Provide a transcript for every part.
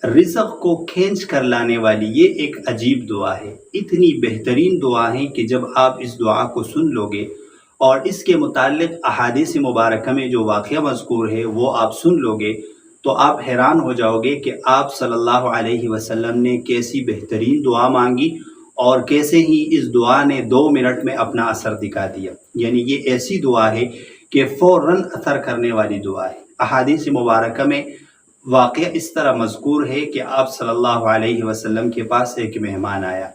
رزق کو کھینچ کر لانے والی یہ ایک عجیب دعا ہے، اتنی بہترین دعا ہے کہ جب آپ اس دعا کو سن لو گے اور اس کے متعلق احادیث مبارکہ میں جو واقعہ مذکور ہے وہ آپ سن لو گے تو آپ حیران ہو جاؤ گے کہ آپ صلی اللہ علیہ وسلم نے کیسی بہترین دعا مانگی اور کیسے ہی اس دعا نے 2 منٹ میں اپنا اثر دکھا دیا۔ یعنی یہ ایسی دعا ہے کہ فوراً اثر کرنے والی دعا ہے۔ احادیث مبارکہ میں واقعہ اس طرح مذکور ہے کہ آپ صلی اللہ علیہ وسلم کے پاس ایک مہمان آیا۔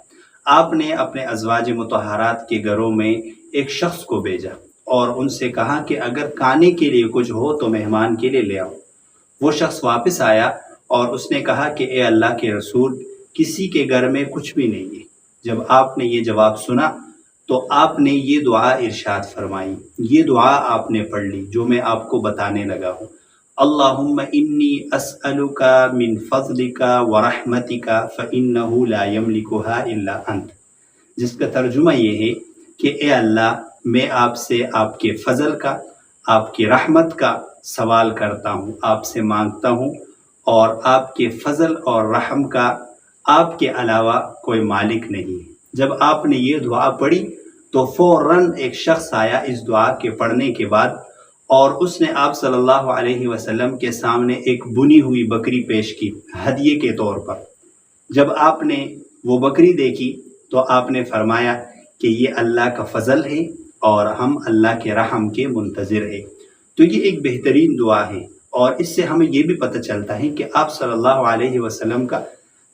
آپ نے اپنے ازواج مطہرات کے گھروں میں ایک شخص کو بھیجا اور ان سے کہا کہ اگر کھانے کے لیے کچھ ہو تو مہمان کے لیے لے آؤ۔ وہ شخص واپس آیا اور اس نے کہا کہ اے اللہ کے رسول، کسی کے گھر میں کچھ بھی نہیں ہے۔ جب آپ نے یہ جواب سنا تو آپ نے یہ دعا ارشاد فرمائی، یہ دعا آپ نے پڑھ لی جو میں آپ کو بتانے لگا ہوں۔ اللہم انی اسألک من فضلک ورحمتک فإنہ لا یملکھا الا انت، جس کا ترجمہ یہ ہے کہ اے اللہ، میں آپ سے آپ کے فضل کا، آپ کی رحمت کا سوال کرتا ہوں، آپ سے مانگتا ہوں، اور آپ کے فضل اور رحم کا آپ کے علاوہ کوئی مالک نہیں ہے۔ جب آپ نے یہ دعا پڑھی تو فوراً ایک شخص آیا اس دعا کے پڑھنے کے بعد اور اس نے آپ صلی اللہ علیہ وسلم کے سامنے ایک بنی ہوئی بکری پیش کی ہدیے کے طور پر۔ جب آپ نے وہ بکری دیکھی تو آپ نے فرمایا کہ یہ اللہ کا فضل ہے اور ہم اللہ کے رحم کے منتظر ہیں۔ تو یہ ایک بہترین دعا ہے اور اس سے ہمیں یہ بھی پتہ چلتا ہے کہ آپ صلی اللہ علیہ وسلم کا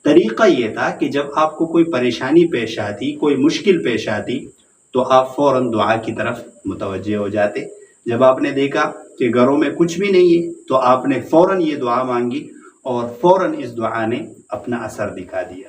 طریقہ یہ تھا کہ جب آپ کو کوئی پریشانی پیش آتی، کوئی مشکل پیش آتی تو آپ فوراً دعا کی طرف متوجہ ہو جاتے۔ جب آپ نے دیکھا کہ گھروں میں کچھ بھی نہیں ہے تو آپ نے فوراً یہ دعا مانگی اور فوراً اس دعا نے اپنا اثر دکھا دیا۔